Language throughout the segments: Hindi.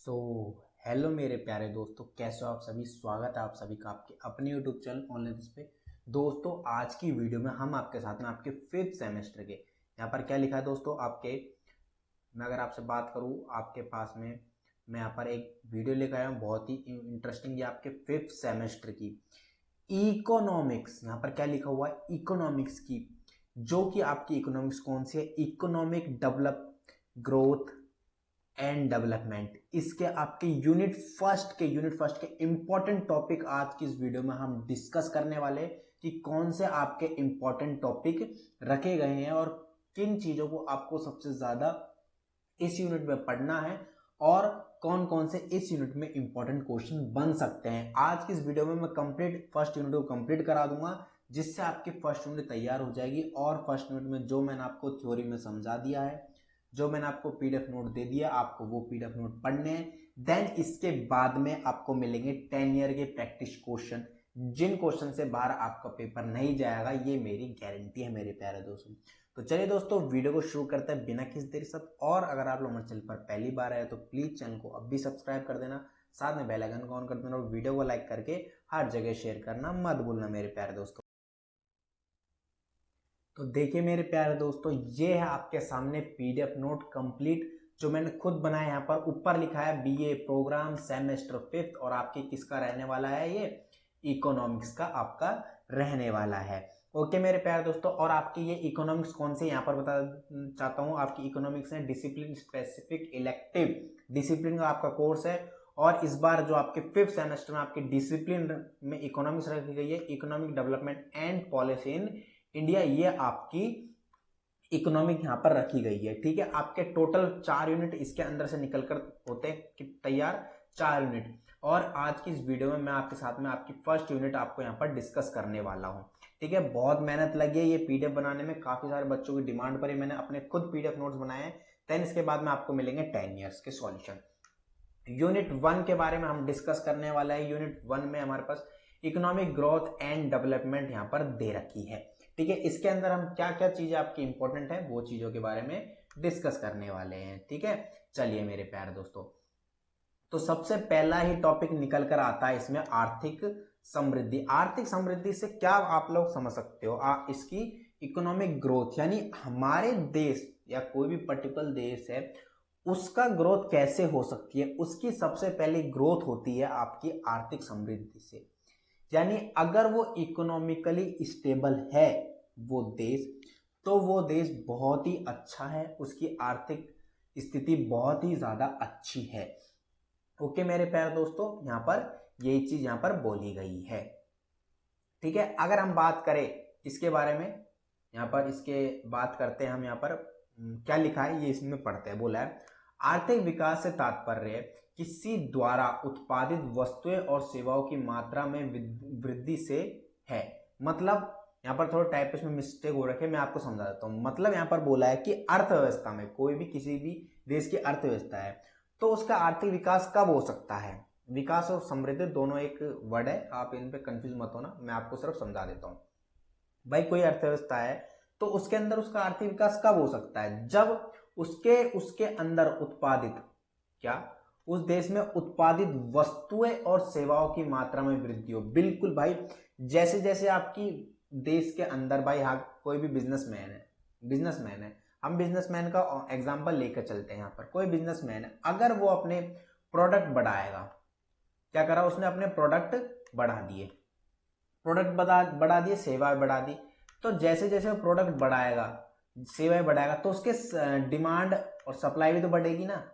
सो हेलो मेरे प्यारे दोस्तों, कैसे हो आप सभी। स्वागत है आप सभी का आपके अपने यूट्यूब चैनल ऑनलाइन पे। दोस्तों आज की वीडियो में हम आपके साथ में आपके 5th सेमेस्टर के यहाँ पर क्या लिखा है दोस्तों आपके, मैं अगर आपसे बात करूँ आपके पास में, मैं यहाँ पर एक वीडियो लेकर आया हूँ बहुत ही इंटरेस्टिंग। ये आपके 5th सेमेस्टर की इकोनॉमिक्स, यहाँ पर क्या लिखा हुआ है इकोनॉमिक्स की, जो कि आपकी इकोनॉमिक्स कौन सी है, economic develop growth and development. इसके आपके यूनिट फर्स्ट के इंपॉर्टेंट टॉपिक आज की इस वीडियो में हम डिस्कस करने वाले हैं कि कौन से आपके इंपॉर्टेंट टॉपिक रखे गए हैं और किन चीजों को आपको सबसे ज्यादा इस यूनिट में पढ़ना है और कौन कौन से इस यूनिट में इंपॉर्टेंट क्वेश्चन बन सकते हैं। आज की इस वीडियो में मैं कंप्लीट फर्स्ट यूनिट को कंप्लीट करा दूंगा, जिससे आपकी फर्स्ट यूनिट तैयार हो जाएगी। और फर्स्ट यूनिट में जो मैंने आपको थ्योरी में समझा दिया है, जो मैंने आपको पीडीएफ नोट दे दिया, आपको वो पीडीएफ नोट पढ़ने हैं। देन इसके बाद में आपको मिलेंगे 10 ईयर के प्रैक्टिस क्वेश्चन, जिन क्वेश्चन से बाहर आपका पेपर नहीं जाएगा, ये मेरी गारंटी है मेरे प्यारे दोस्तों। तो चलिए दोस्तों वीडियो को शुरू करते हैं बिना किसी देरी सब। और अगर आप लोग हमारे चैनल पर पहली बार आए तो प्लीज चैनल को अब भी सब्सक्राइब कर देना, साथ में बेल आइकन को ऑन कर देना और वीडियो को लाइक करके हर जगह शेयर करना मत भूलना मेरे प्यारे दोस्तों। तो देखिए मेरे प्यारे दोस्तों, ये है आपके सामने पीडीएफ नोट कंप्लीट जो मैंने खुद बनाया। यहाँ पर ऊपर लिखा है बीए प्रोग्राम सेमेस्टर 5th और आपके किसका रहने वाला है, ये इकोनॉमिक्स का आपका रहने वाला है। ओके मेरे प्यारे दोस्तों, और आपकी ये इकोनॉमिक्स कौन से यहाँ पर बता चाहता हूँ, आपकी इकोनॉमिक्स है डिसिप्लिन स्पेसिफिक इलेक्टिव डिसिप्लिन का आपका कोर्स है। और इस बार जो आपके 5th सेमेस्टर में आपकी डिसिप्लिन में इकोनॉमिक्स रखी गई है, economic development and policy in India, ये आपकी इकोनॉमिक यहाँ पर रखी गई है। ठीक है, आपके टोटल 4 यूनिट इसके अंदर से निकलकर होते हैं तैयार, 4 यूनिट। और आज की इस वीडियो में मैं आपके साथ में आपकी फर्स्ट यूनिट आपको यहाँ पर डिस्कस करने वाला हूँ। ठीक है, बहुत मेहनत लगी है ये पीडीएफ बनाने में, काफी सारे बच्चों की डिमांड पर ही मैंने अपने खुद पीडीएफ नोट्स बनाए हैं। देन इसके बाद में आपको मिलेंगे 10 ईयर्स के सॉल्यूशन। यूनिट 1 के बारे में हम डिस्कस करने वाला है। यूनिट 1 में हमारे पास इकोनॉमिक ग्रोथ एंड डेवलपमेंट यहाँ पर दे रखी है। ठीक है, इसके अंदर हम क्या क्या चीजें आपकी इंपॉर्टेंट है वो चीजों के बारे में डिस्कस करने वाले हैं। ठीक है, चलिए मेरे प्यारे दोस्तों, तो सबसे पहला ही टॉपिक निकल कर आता है इसमें आर्थिक समृद्धि। आर्थिक समृद्धि से क्या आप लोग समझ सकते हो, इसकी इकोनॉमिक ग्रोथ यानी हमारे देश या कोई भी पर्टिकुलर देश है उसका ग्रोथ कैसे हो सकती है। उसकी सबसे पहली ग्रोथ होती है आपकी आर्थिक समृद्धि से। यानी अगर वो इकोनॉमिकली स्टेबल है वो देश, तो वो देश बहुत ही अच्छा है, उसकी आर्थिक स्थिति बहुत ही ज्यादा अच्छी है। ओके मेरे प्यारे दोस्तों, यहाँ पर यही चीज यहाँ पर बोली गई है। ठीक है, अगर हम बात करें इसके बारे में, यहाँ पर इसके बात करते हैं हम, यहाँ पर क्या लिखा है ये इसमें पढ़ते हैं। बोला है आर्थिक विकास से तात्पर्य किसी द्वारा उत्पादित वस्तुएं और सेवाओं की मात्रा में वृद्धि से है। मतलब यहाँ पर थोड़ा टाइपिस्ट में मिस्टेक हो रखी है, मैं आपको समझा देता हूँ। मतलब यहाँ पर बोला है कि अर्थव्यवस्था में, कोई भी किसी भी देश की अर्थव्यवस्था है तो उसका आर्थिक विकास कब हो सकता है। विकास और समृद्धि दोनों एक वर्ड है, आप इन पे कंफ्यूज मत होना, मैं आपको सिर्फ समझा देता हूँ। भाई कोई अर्थव्यवस्था है तो उसके अंदर उसका आर्थिक विकास कब हो सकता है, जब उसके उसके अंदर उत्पादित, क्या उस देश में उत्पादित वस्तुएं और सेवाओं की मात्रा में वृद्धि हो। बिल्कुल भाई, जैसे जैसे आपकी देश के अंदर, भाई हाँ कोई भी बिजनेसमैन है, हम बिजनेसमैन का एग्जांपल लेकर चलते हैं। यहाँ पर कोई बिजनेसमैन है, अगर वो अपने प्रोडक्ट बढ़ाएगा, क्या करा उसने, अपने प्रोडक्ट बढ़ा दिए, बढ़ा दिए, सेवाएं बढ़ा दी। तो जैसे जैसे प्रोडक्ट बढ़ाएगा, सेवाएं बढ़ाएगा, तो उसके डिमांड और सप्लाई भी तो बढ़ेगी ना,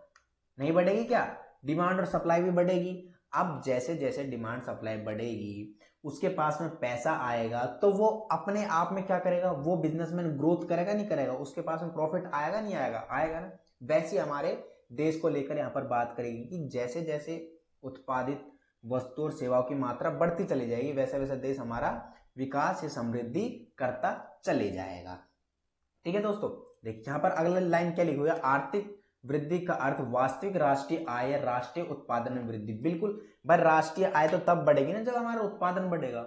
नहीं बढ़ेगी क्या, डिमांड और सप्लाई भी बढ़ेगी। अब जैसे जैसे डिमांड सप्लाई बढ़ेगी, उसके पास में पैसा आएगा, तो वो अपने आप में क्या करेगा, वो बिजनेसमैन ग्रोथ करेगा नहीं करेगा, उसके पास में प्रॉफिट आएगा नहीं आएगा, आएगा ना। वैसे हमारे देश को लेकर यहाँ पर बात करेगी कि जैसे जैसे उत्पादित वस्तु और सेवाओं की मात्रा बढ़ती चली जाएगी, वैसे वैसे देश हमारा विकास या समृद्धि करता चले जाएगा। ठीक है दोस्तों, देखिए यहाँ पर अगला लाइन क्या लिखी हुई है, आर्थिक वृद्धि का अर्थ वास्तविक राष्ट्रीय आय या राष्ट्रीय उत्पादन में वृद्धि। बिल्कुल भाई, राष्ट्रीय आय तो तब बढ़ेगी ना जब हमारा उत्पादन बढ़ेगा।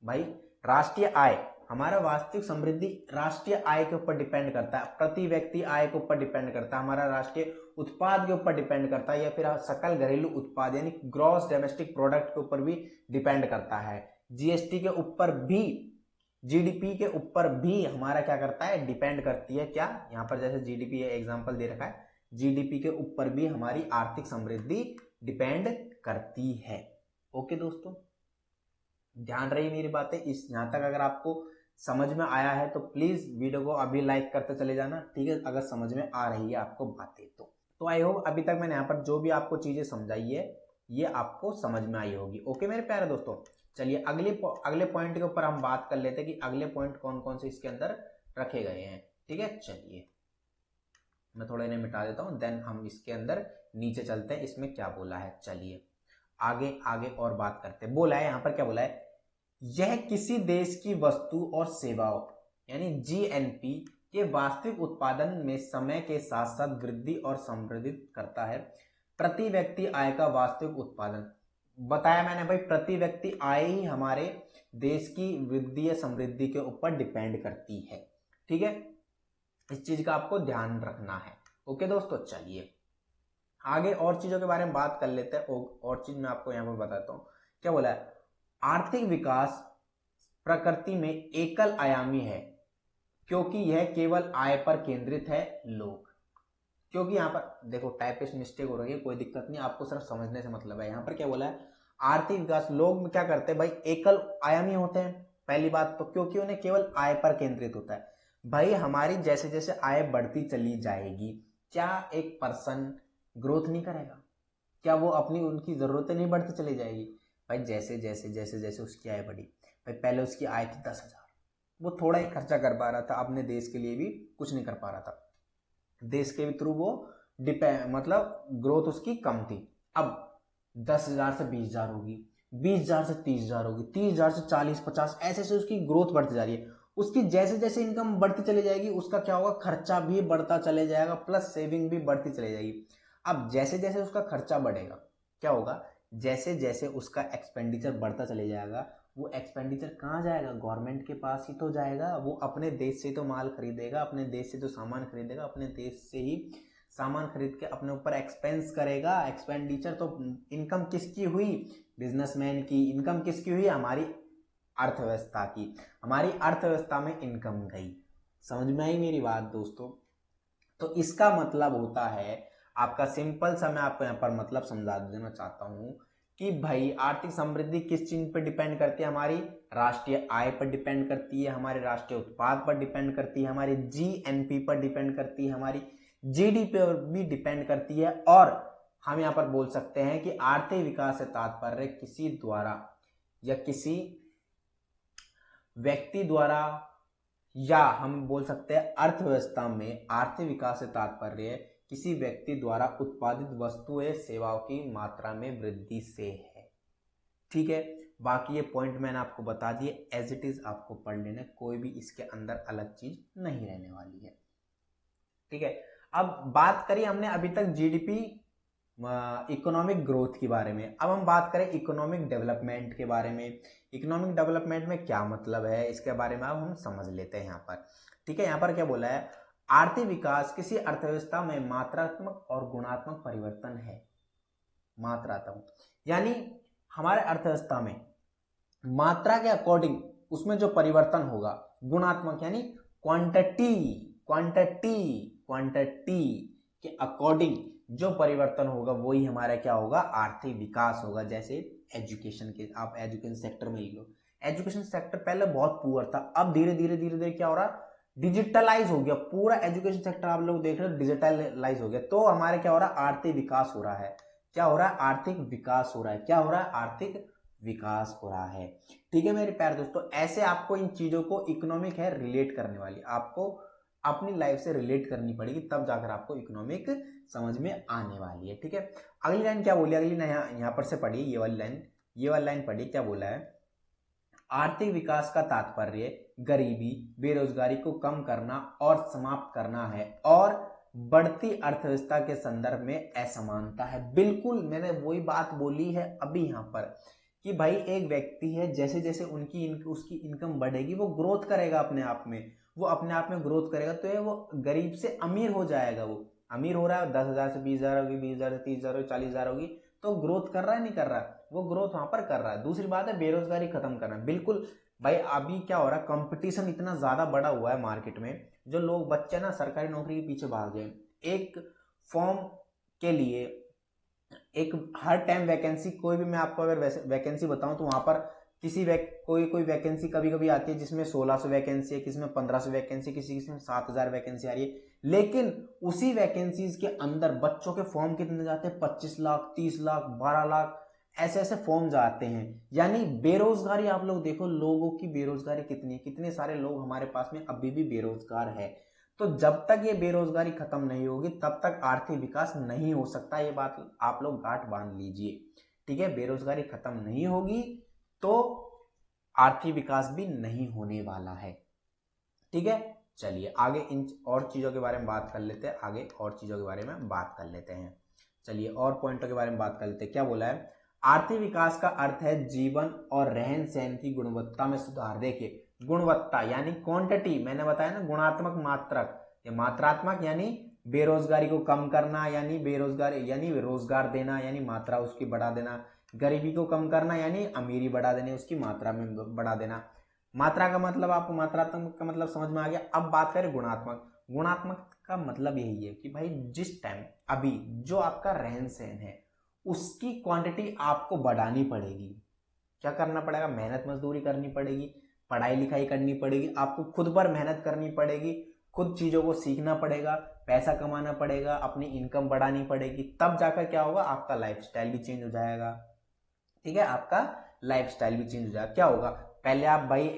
भाई राष्ट्रीय आय, हमारा वास्तविक समृद्धि राष्ट्रीय आय के ऊपर डिपेंड करता है, प्रति व्यक्ति आय के ऊपर डिपेंड करता है, हमारा राष्ट्रीय उत्पाद के ऊपर डिपेंड करता है, या फिर सकल घरेलू उत्पाद यानी ग्रॉस डोमेस्टिक प्रोडक्ट के ऊपर भी डिपेंड करता है। जीएसटी के ऊपर भी, जीडीपी के ऊपर भी हमारा क्या करता है, डिपेंड करती है। क्या यहाँ पर जैसे जीडीपी एग्जांपल दे रखा है, जीडीपी के ऊपर भी हमारी आर्थिक समृद्धि डिपेंड करती है। ओके दोस्तों, ध्यान रही मेरी बातें। इस यहाँ तक अगर आपको समझ में आया है तो प्लीज वीडियो को अभी लाइक करते चले जाना, ठीक है, अगर समझ में आ रही है आपको बातें तो आई होप अभी तक मैंने यहाँ पर जो भी आपको चीजें समझाई है ये आपको समझ में आई होगी। ओके मेरे प्यारे दोस्तों, चलिए अगले पॉइंट के ऊपर हम बात कर लेते हैं कि अगले पॉइंट कौन कौन से इसके अंदर रखे गए हैं। ठीक है, चलिए मैं थोड़ा इन्हें मिटा देता हूं, देन हम इसके अंदर नीचे चलते हैं, इसमें क्या बोला है। चलिए आगे आगे और बात करते हैं। बोला है यहाँ पर, क्या बोला है, यह किसी देश की वस्तु और सेवाओं यानी जीएनपी के वास्तविक उत्पादन में समय के साथ साथ वृद्धि और संवर्धित करता है। प्रति व्यक्ति आय का वास्तविक उत्पादन, बताया मैंने भाई, प्रति व्यक्ति आय ही हमारे देश की वृद्धि या समृद्धि के ऊपर डिपेंड करती है। ठीक है, इस चीज का आपको ध्यान रखना है। ओके दोस्तों, चलिए आगे और चीजों के बारे में बात कर लेते हैं। और चीज मैं आपको यहाँ पर बताता हूँ। क्या बोला है, आर्थिक विकास प्रकृति में एकल आयामी है क्योंकि यह केवल आय पर केंद्रित है। लोग, क्योंकि यहाँ पर देखो टाइपिस्ट मिस्टेक हो रही है, कोई दिक्कत नहीं, आपको सिर्फ समझने से मतलब है। यहाँ पर क्या बोला है, आर्थिक विकास, लोग क्या करते हैं भाई, एकल आयामी होते हैं। पहली बात तो क्योंकि उन्हें केवल आय पर केंद्रित होता है। भाई हमारी जैसे जैसे आय बढ़ती चली जाएगी, क्या एक पर्सन ग्रोथ नहीं करेगा? क्या वो अपनी उनकी जरूरतें नहीं बढ़ती चली जाएगी? भाई जैसे जैसे जैसे जैसे उसकी आय बढ़ी, भाई पहले उसकी आय थी 10,000, वो थोड़ा ही खर्चा कर पा रहा था, अपने देश के लिए भी कुछ नहीं कर पा रहा था, देश के थ्रू वो मतलब ग्रोथ उसकी कम थी। अब 10,000 से 20,000 होगी, 20,000 से 30,000 होगी, 30,000 से 40-50, ऐसे से उसकी ग्रोथ बढ़ती जा रही है। उसकी जैसे जैसे इनकम बढ़ती चली जाएगी, उसका क्या होगा, खर्चा भी बढ़ता चले जाएगा, प्लस सेविंग भी बढ़ती चली जाएगी। अब जैसे जैसे उसका खर्चा बढ़ेगा, क्या होगा, जैसे जैसे उसका एक्सपेंडिचर बढ़ता चले जाएगा, वो एक्सपेंडिचर कहाँ जाएगा, गवर्नमेंट के पास ही तो जाएगा। वो अपने देश से तो माल खरीदेगा, अपने देश से तो सामान खरीदेगा, अपने देश से ही सामान खरीद के अपने ऊपर एक्सपेंस करेगा। एक्सपेंडिचर तो इनकम किसकी हुई, बिजनेसमैन की। इनकम किसकी हुई, हमारी अर्थव्यवस्था की। हमारी अर्थव्यवस्था में इनकम गई। समझ में आई मेरी बात दोस्तों? तो इसका मतलब होता है, आपका सिंपल सा मैं आपको यहाँ पर मतलब समझा देना चाहता हूँ कि भाई आर्थिक समृद्धि किस चीज पर डिपेंड करती है, हमारी राष्ट्रीय आय पर डिपेंड करती है, हमारे राष्ट्रीय उत्पाद पर डिपेंड करती है, हमारी जीएनपी पर डिपेंड करती है, हमारी जीडीपी पर भी डिपेंड करती है। और हम यहाँ पर बोल सकते हैं कि आर्थिक विकास से तात्पर्य किसी द्वारा या किसी व्यक्ति द्वारा, या हम बोल सकते हैं अर्थव्यवस्था में आर्थिक विकास से तात्पर्य किसी व्यक्ति द्वारा उत्पादित वस्तुएं सेवाओं की मात्रा में वृद्धि से है। ठीक है, बाकी ये पॉइंट मैंने आपको बता दिए, एज इट इज आपको पढ़ लेना, कोई भी इसके अंदर अलग चीज नहीं रहने वाली है। ठीक है, अब बात करिए हमने अभी तक जीडीपी इकोनॉमिक ग्रोथ के बारे में, अब हम बात करें इकोनॉमिक डेवलपमेंट के बारे में। इकोनॉमिक डेवलपमेंट में क्या मतलब है, इसके बारे में अब हम समझ लेते हैं यहाँ पर। ठीक है, यहाँ पर क्या बोला है, आर्थिक विकास किसी अर्थव्यवस्था में मात्रात्मक और गुणात्मक परिवर्तन है। मात्रात्मक यानी हमारे अर्थव्यवस्था में मात्रा के अकॉर्डिंग उसमें जो परिवर्तन होगा, गुणात्मक यानी क्वांटिटी के अकॉर्डिंग जो परिवर्तन होगा वही हमारा क्या होगा, आर्थिक विकास होगा। जैसे एजुकेशन के, आप एजुकेशन सेक्टर में ले लो, एजुकेशन सेक्टर पहले बहुत पुअर था, अब धीरे धीरे क्या हो रहा, डिजिटलाइज हो गया पूरा एजुकेशन सेक्टर। आप लोग देख रहे हो डिजिटलाइज हो गया, तो हमारे क्या हो रहा है, आर्थिक विकास हो रहा है। क्या हो रहा है, आर्थिक विकास हो रहा है। क्या हो रहा है, आर्थिक विकास हो रहा है। ठीक है मेरे प्यारे दोस्तों, ऐसे आपको इन चीजों को इकोनॉमिक है रिलेट करने वाली, आपको अपनी लाइफ से रिलेट करनी पड़ेगी, तब जाकर आपको इकोनॉमिक समझ में आने वाली है। ठीक है, अगली लाइन क्या बोली, अगली लाइन यहाँ पर से पढ़िए, ये वाली लाइन पढ़िए। क्या बोला है, आर्थिक विकास का तात्पर्य गरीबी बेरोजगारी को कम करना और समाप्त करना है और बढ़ती अर्थव्यवस्था के संदर्भ में असमानता है। बिल्कुल मैंने वही बात बोली है अभी यहाँ पर कि भाई एक व्यक्ति है, जैसे जैसे उसकी इनकम बढ़ेगी वो ग्रोथ करेगा अपने आप में, वो अपने आप में ग्रोथ करेगा, तो वो गरीब से अमीर हो जाएगा। वो अमीर हो रहा है 10,000 से 20,000 होगी, 20,000 से 30,000 होगी, 40,000 होगी, तो ग्रोथ कर रहा है नहीं कर रहा है, वो ग्रोथ वहां पर कर रहा है। दूसरी बात है बेरोजगारी खत्म करना। बिल्कुल भाई, अभी क्या हो रहा है, कंपटीशन इतना ज्यादा बड़ा हुआ है मार्केट में, जो लोग बच्चे ना सरकारी नौकरी के पीछे भाग गए। एक फॉर्म के लिए एक हर टाइम वैकेंसी, कोई भी मैं आपको अगर वैकेंसी बताऊं तो वहां पर कोई वैकेंसी कभी कभी आती है जिसमें 1,600 वैकेंसी है, किसी में 1,500 वैकेंसी, किसी में 7,000 वैकेंसी आ रही है। लेकिन उसी वैकेंसीज के अंदर बच्चों के फॉर्म कितने जाते हैं, 25 लाख, 30 लाख, 12 लाख, ऐसे ऐसे फॉर्म जाते हैं। यानी बेरोजगारी आप लोग देखो, लोगों की बेरोजगारी कितनी है, कितने सारे लोग हमारे पास में अभी भी बेरोजगार है। तो जब तक ये बेरोजगारी खत्म नहीं होगी तब तक आर्थिक विकास नहीं हो सकता। ये बात आप लोग गांठ बांध लीजिए, ठीक है। बेरोजगारी खत्म नहीं होगी तो आर्थिक विकास भी नहीं होने वाला है, ठीक है। चलिए आगे इन और चीजों के बारे में बात कर लेते हैं, आगे और चीजों के बारे में बात कर लेते हैं। चलिए और पॉइंटों के बारे में बात कर लेते हैं। क्या बोला है, आर्थिक विकास का अर्थ है जीवन और रहन सहन की गुणवत्ता में सुधार। देखिए गुणवत्ता यानी क्वांटिटी, मैंने बताया ना, गुणात्मक मात्रक, ये मात्रात्मक यानी बेरोजगारी को कम करना, यानी बेरोजगारी यानी रोजगार देना, यानी मात्रा उसकी बढ़ा देना। गरीबी को कम करना यानी अमीरी बढ़ा देने, उसकी मात्रा में बढ़ा देना। मात्रा का मतलब आपको, मात्रात्मक का मतलब समझ में आ गया। अब बात करें गुणात्मक। गुणात्मक का मतलब यही है कि भाई जिस टाइम अभी जो आपका रहन सहन है उसकी क्वांटिटी आपको बढ़ानी पड़ेगी। क्या करना पड़ेगा, मेहनत मजदूरी करनी पड़ेगी, पढ़ाई लिखाई करनी पड़ेगी, आपको खुद पर मेहनत करनी पड़ेगी, खुद चीजों को सीखना पड़ेगा, पैसा कमाना पड़ेगा, अपनी इनकम बढ़ानी पड़ेगी। तब जाकर क्या होगा, आपका लाइफस्टाइल भी चेंज हो जाएगा, ठीक है। आपका लाइफस्टाइल भी चेंज हो जाएगा। क्या होगा, पहले आप भाई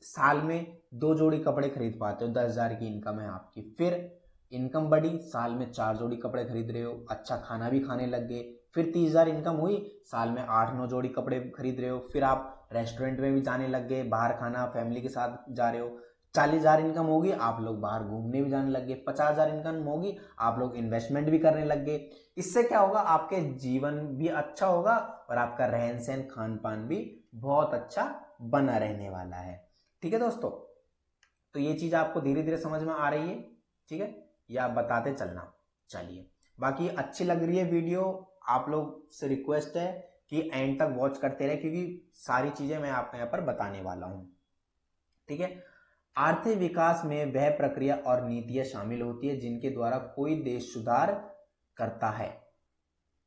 साल में 2 जोड़ी कपड़े खरीद पाते हो, 10,000 की इनकम है आपकी, फिर इनकम बढ़ी, साल में 4 जोड़ी कपड़े खरीद रहे हो, अच्छा खाना भी खाने लग गए, फिर 30,000 इनकम हुई, साल में 8-9 जोड़ी कपड़े खरीद रहे हो, फिर आप रेस्टोरेंट में भी जाने लग गए, बाहर खाना फैमिली के साथ जा रहे हो। 40,000 इनकम होगी, आप लोग बाहर घूमने भी जाने लग गए। 50,000 इनकम होगी, आप लोग इन्वेस्टमेंट भी करने लग गए। इससे क्या होगा, आपके जीवन भी अच्छा होगा और आपका रहन सहन खान पान भी बहुत अच्छा बना रहने वाला है, ठीक है दोस्तों। तो ये चीज आपको धीरे धीरे समझ में आ रही है, ठीक है, या आप बताते चलना। चलिए बाकी अच्छी लग रही है वीडियो, आप लोग से रिक्वेस्ट है कि एंड तक वॉच करते रहे, क्योंकि सारी चीजें मैं आपको यहाँ पर बताने वाला हूं, ठीक है। आर्थिक विकास में वह प्रक्रिया और नीतियां शामिल होती है जिनके द्वारा कोई देश सुधार करता है।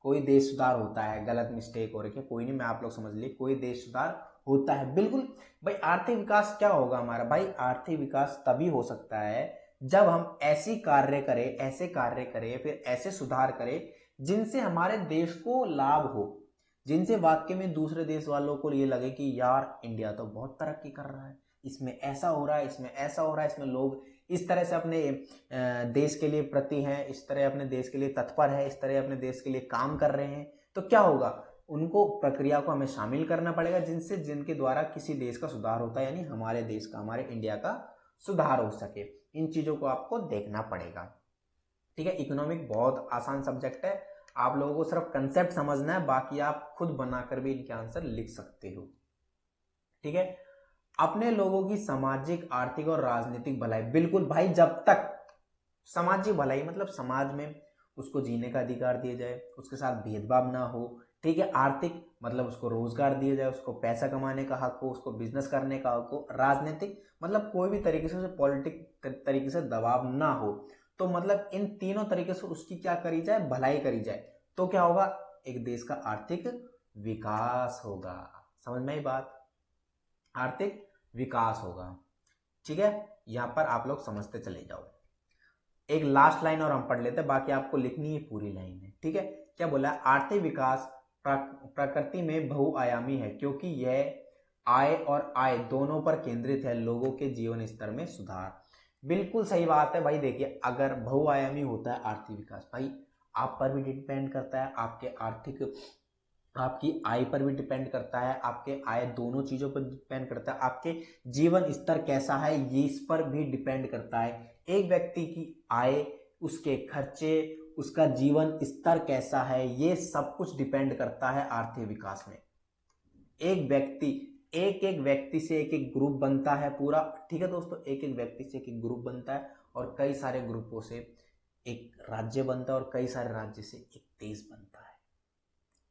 कोई देश सुधार होता है, गलत मिस्टेक हो रही है, कोई नहीं, मैं आप लोग समझ लिए, कोई देश सुधार होता है, बिल्कुल। भाई आर्थिक विकास क्या होगा हमारा, भाई आर्थिक विकास तभी हो सकता है जब हम ऐसी कार्य करें, ऐसे कार्य करें, फिर ऐसे सुधार करें जिनसे हमारे देश को लाभ हो, जिनसे वाकई में दूसरे देश वालों को ये लगे कि यार इंडिया तो बहुत तरक्की कर रहा है, इसमें ऐसा हो रहा है, इसमें ऐसा हो रहा है, इसमें लोग इस तरह से अपने देश के लिए प्रति हैं, इस तरह अपने देश के लिए तत्पर है, इस तरह अपने देश के लिए काम कर रहे हैं। तो क्या होगा, उनको प्रक्रिया को हमें शामिल करना पड़ेगा जिनसे जिनके द्वारा किसी देश का सुधार होता है, यानी हमारे देश का, हमारे इंडिया का सुधार हो सके। इन चीजों को आपको देखना पड़ेगा, ठीक है। इकोनॉमिक बहुत आसान सब्जेक्ट है, आप लोगों को सिर्फ कंसेप्ट समझना है, बाकी आप खुद बनाकर भी इनके आंसर लिख सकते हो, ठीक है। अपने लोगों की सामाजिक, आर्थिक और राजनीतिक भलाई, बिल्कुल भाई, जब तक सामाजिक भलाई मतलब समाज में उसको जीने का अधिकार दिया जाए, उसके साथ भेदभाव ना हो, ठीक है। आर्थिक मतलब उसको रोजगार दिया जाए, उसको पैसा कमाने का हक हो, उसको बिजनेस करने का हक हो। राजनीतिक मतलब कोई भी तरीके से उसे पॉलिटिक तरीके से दबाव ना हो। तो मतलब इन तीनों तरीके से उसकी क्या करी जाए, भलाई करी जाए, तो क्या होगा, एक देश का आर्थिक विकास होगा। समझ में आई बात, आर्थिक विकास होगा, ठीक है। यहां पर आप लोग समझते चले जाओ। एक लास्ट लाइन और हम पढ़ लेते हैं, बाकी आपको लिखनी है पूरी लाइन है, ठीक है। क्या बोला, आर्थिक विकास प्रकृति में बहुआयामी है क्योंकि यह आय और आय दोनों पर केंद्रित है, लोगों के जीवन स्तर में सुधार। बिल्कुल सही बात है भाई। देखिए अगर बहुआयामी होता है आर्थिक विकास, भाई आप पर भी डिपेंड करता है, आपके आर्थिक, आपकी आय पर भी डिपेंड करता है, आपके आय दोनों चीजों पर डिपेंड करता है, आपके जीवन स्तर कैसा है ये इस पर भी डिपेंड करता है। एक व्यक्ति की आय, उसके खर्चे, उसका जीवन स्तर कैसा है, ये सब कुछ डिपेंड करता है आर्थिक विकास में। एक व्यक्ति, एक एक व्यक्ति से एक एक ग्रुप बनता है पूरा, ठीक है दोस्तों, एक एक व्यक्ति से एक एक ग्रुप बनता है और कई सारे ग्रुपों से एक राज्य बनता है और कई सारे राज्य से एक देश बनता है,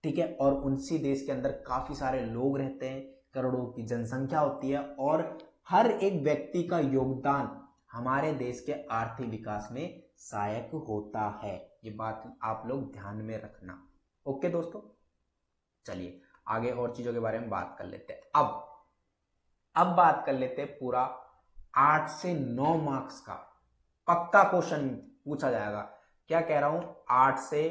ठीक है। और उसी देश के अंदर काफी सारे लोग रहते हैं, करोड़ों की जनसंख्या होती है और हर एक व्यक्ति का योगदान हमारे देश के आर्थिक विकास में सहायक होता है। ये बात आप लोग ध्यान में रखना। ओके दोस्तों, चलिए आगे और चीजों के बारे में बात कर लेते हैं। अब बात कर लेते हैं पूरा 8 से 9 मार्क्स का पक्का क्वेश्चन पूछा जाएगा। क्या कह रहा हूं, 8 से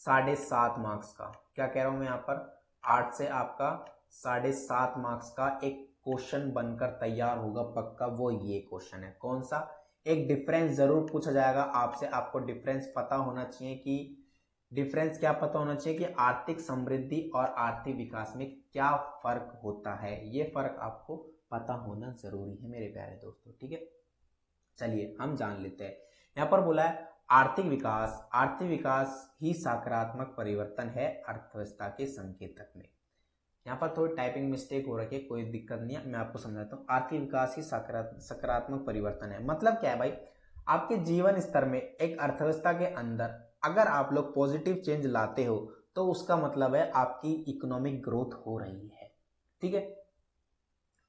7.5 मार्क्स का। क्या कह रहा हूं मैं यहाँ पर, 8 से आपका 7.5 मार्क्स का एक क्वेश्चन बनकर तैयार होगा पक्का। वो ये क्वेश्चन है, कौन सा, एक डिफरेंस जरूर पूछा जाएगा आपसे। आपको डिफरेंस पता होना चाहिए कि डिफरेंस क्या पता होना चाहिए कि आर्थिक समृद्धि और आर्थिक विकास में क्या फर्क होता है। ये फर्क आपको पता होना जरूरी है मेरे प्यारे दोस्तों, ठीक है। चलिए हम जान लेते हैं। यहाँ पर बोला है आर्थिक विकास ही सकारात्मक परिवर्तन है अर्थव्यवस्था के संकेतक में। यहाँ पर थोड़ी टाइपिंग मिस्टेक हो रखी है, कोई दिक्कत नहीं है, मैं आपको समझाता हूँ। आर्थिक विकास ही सकारात्मक परिवर्तन है, मतलब क्या है भाई, आपके जीवन स्तर में एक अर्थव्यवस्था के अंदर अगर आप लोग पॉजिटिव चेंज लाते हो तो उसका मतलब है आपकी इकोनॉमिक ग्रोथ हो रही है, ठीक है।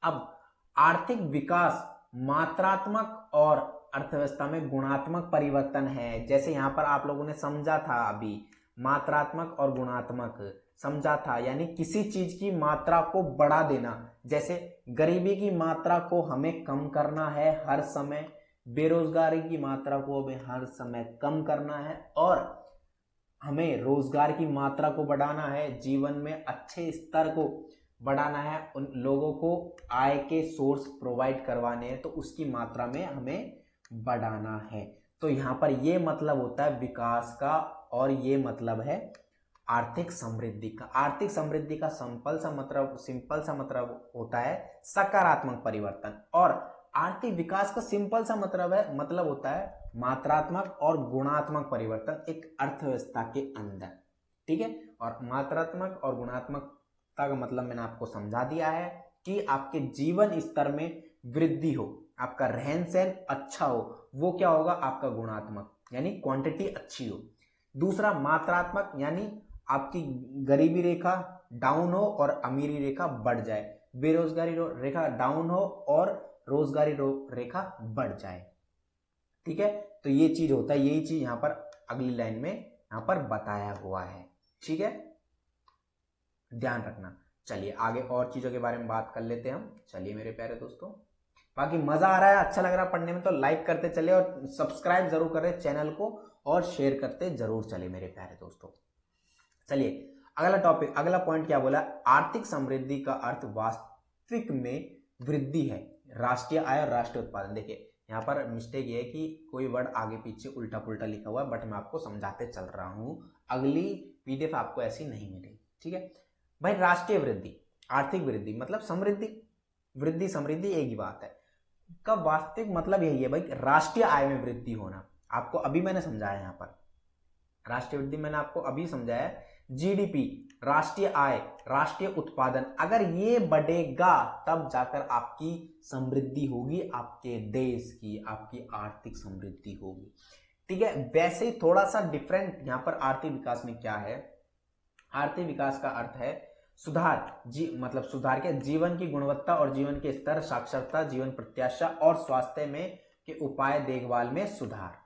अब आर्थिक विकास मात्रात्मक और अर्थव्यवस्था में गुणात्मक परिवर्तन है। जैसे यहां पर आप लोगों ने समझा था, अभी मात्रात्मक और गुणात्मक समझा था, यानी किसी चीज की मात्रा को बढ़ा देना। जैसे गरीबी की मात्रा को हमें कम करना है हर समय, बेरोजगारी की मात्रा को हमें हर समय कम करना है, और हमें रोजगार की मात्रा को बढ़ाना है, जीवन में अच्छे स्तर को बढ़ाना है, उन लोगों को आय के सोर्स प्रोवाइड करवाने हैं, तो उसकी मात्रा में हमें बढ़ाना है। तो यहाँ पर ये मतलब होता है विकास का, और ये मतलब है आर्थिक समृद्धि का। आर्थिक समृद्धि का सिंपल सा मतलब होता है सकारात्मक परिवर्तन, और आर्थिक विकास का सिंपल सा मतलब होता है मात्रात्मक और गुणात्मक परिवर्तन एक अर्थव्यवस्था के अंदर, ठीक है। और मात्रात्मक और गुणात्मकता का मतलब मैंने आपको समझा दिया है कि आपके जीवन स्तर में वृद्धि हो, आपका रहन सहन अच्छा हो, वो क्या होगा, आपका गुणात्मक, यानी क्वांटिटी अच्छी हो। दूसरा मात्रात्मक, यानी आपकी गरीबी रेखा डाउन हो और अमीरी रेखा बढ़ जाए, बेरोजगारी रेखा डाउन हो और रोजगारी रेखा बढ़ जाए, ठीक है। तो ये चीज होता है, यही चीज यहां पर अगली लाइन में यहां पर बताया हुआ है, ठीक है, ध्यान रखना। चलिए आगे और चीजों के बारे में बात कर लेते हैं हम। चलिए मेरे प्यारे दोस्तों, बाकी मजा आ रहा है, अच्छा लग रहा है पढ़ने में तो लाइक करते चले और सब्सक्राइब जरूर करें चैनल को, और शेयर करते जरूर चले मेरे प्यारे दोस्तों। चलिए अगला पॉइंट क्या बोला, आर्थिक समृद्धि का अर्थ वास्तविक में वृद्धि है राष्ट्रीय आय और राष्ट्रीय उत्पादन। देखिए यहाँ पर मिस्टेक ये है कि कोई वर्ड आगे पीछे उल्टा पुल्टा लिखा हुआ है, बट मैं आपको समझाते चल रहा हूं, अगली पीडीएफ आपको ऐसी नहीं मिलेगी, ठीक है भाई। राष्ट्रीय वृद्धि, आर्थिक वृद्धि मतलब समृद्धि, वृद्धि समृद्धि एक ही बात है, का वास्तविक मतलब यही है भाई, राष्ट्रीय आय में वृद्धि होना। आपको अभी मैंने समझाया, यहाँ पर राष्ट्रीय वृद्धि मैंने आपको अभी समझाया, जीडीपी, राष्ट्रीय आय, राष्ट्रीय उत्पादन, अगर ये बढ़ेगा तब जाकर आपकी समृद्धि होगी, आपके देश की, आपकी आर्थिक समृद्धि होगी, ठीक है। वैसे ही थोड़ा सा डिफरेंट यहां पर आर्थिक विकास में क्या है, आर्थिक विकास का अर्थ है सुधार, मतलब सुधार के जीवन की गुणवत्ता और जीवन के स्तर, साक्षरता, जीवन प्रत्याशा और स्वास्थ्य में के उपाय देखभाल में सुधार,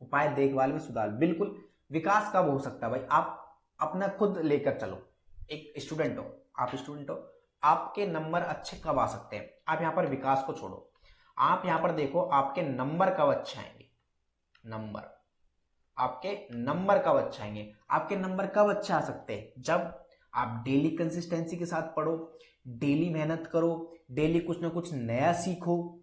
उपाय देखभाल में सुधार। बिल्कुल विकास कब हो सकता है भाई, आप अपना खुद लेकर चलो, एक स्टूडेंट हो, आप स्टूडेंट हो, आपके नंबर अच्छे कब आ सकते हैं, आप यहां पर विकास को छोड़ो, आप यहां पर देखो आपके नंबर कब अच्छे आएंगे, नंबर, आपके नंबर कब अच्छे आएंगे, आपके नंबर कब अच्छे आ सकते हैं, जब आप डेली कंसिस्टेंसी के साथ पढ़ो, डेली मेहनत करो, डेली कुछ ना कुछ नया सीखो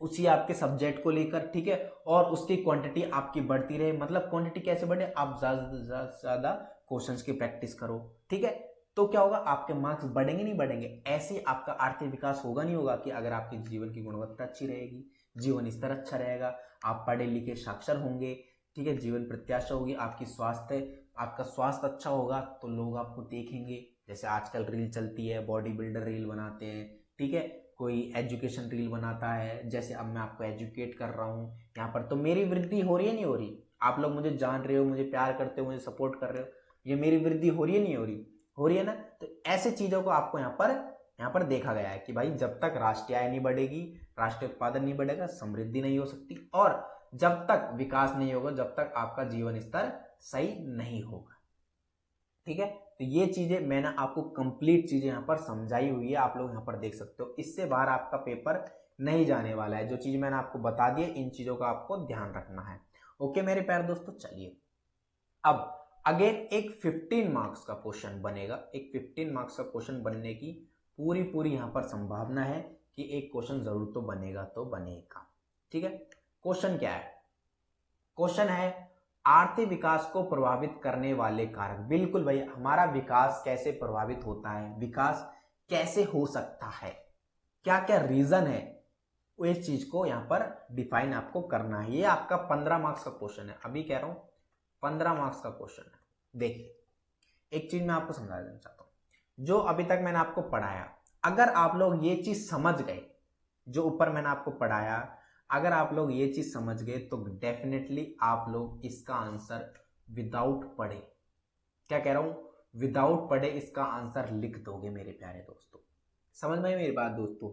उसी आपके सब्जेक्ट को लेकर, ठीक है, और उसकी क्वांटिटी आपकी बढ़ती रहे। मतलब क्वांटिटी कैसे बढ़े, आप ज्यादा से ज्यादा क्वेश्चंस की प्रैक्टिस करो, ठीक है, तो क्या होगा, आपके मार्क्स बढ़ेंगे नहीं बढ़ेंगे, ऐसे आपका आर्थिक विकास होगा नहीं होगा, कि अगर आपके जीवन की गुणवत्ता अच्छी रहेगी, जीवन स्तर अच्छा रहेगा, आप पढ़े लिखे साक्षर होंगे, ठीक है, जीवन प्रत्याशा होगी, आपका स्वास्थ्य अच्छा होगा, तो लोग आपको देखेंगे, जैसे आजकल रील चलती है, बॉडी बिल्डर रील बनाते हैं, ठीक है, कोई एजुकेशन रील बनाता है, जैसे अब मैं आपको एजुकेट कर रहा हूँ यहाँ पर, तो मेरी वृद्धि हो रही है नहीं हो रही? आप लोग मुझे जान रहे हो, मुझे प्यार करते हो, मुझे सपोर्ट कर रहे हो, ये मेरी वृद्धि हो रही है नहीं हो रही? हो रही है ना। तो ऐसे चीजों को आपको यहाँ पर देखा गया है कि भाई जब तक राष्ट्रीय आय नहीं बढ़ेगी, राष्ट्रीय उत्पादन नहीं बढ़ेगा, समृद्धि नहीं हो सकती, और जब तक विकास नहीं होगा, जब तक आपका जीवन स्तर सही नहीं होगा। ठीक है, तो ये चीजें मैंने आपको कंप्लीट चीजें यहाँ पर समझाई हुई है, आप लोग यहाँ पर देख सकते हो। इससे बाहर आपका पेपर नहीं जाने वाला है। जो चीज मैंने आपको बता दी है, इन चीजों का आपको ध्यान रखना है। ओके मेरे प्यारे दोस्तों, चलिए अब अगेन एक 15 मार्क्स का क्वेश्चन बनेगा। एक 15 मार्क्स का क्वेश्चन बनने की पूरी यहाँ पर संभावना है कि एक क्वेश्चन जरूर तो बनेगा। ठीक है, क्वेश्चन क्या है? क्वेश्चन है आर्थिक विकास को प्रभावित करने वाले कारक। बिल्कुल भाई, हमारा विकास कैसे प्रभावित होता है, विकास कैसे हो सकता है, क्या क्या रीजन है, वो इस चीज को यहाँ पर डिफाइन आपको करना है। ये आपका 15 मार्क्स का क्वेश्चन है, अभी कह रहा हूं 15 मार्क्स का क्वेश्चन है। देखिए एक चीज मैं आपको समझा देना चाहता हूं, जो अभी तक मैंने आपको पढ़ाया, अगर आप लोग ये चीज समझ गए, जो ऊपर मैंने आपको पढ़ाया, अगर आप लोग ये चीज समझ गए तो डेफिनेटली आप लोग इसका आंसर विदाउट पढ़े, क्या कह रहा हूं, विदाउट पढ़े इसका आंसर लिख दोगे मेरे प्यारे दोस्तों। समझ में मेरी बात दोस्तों?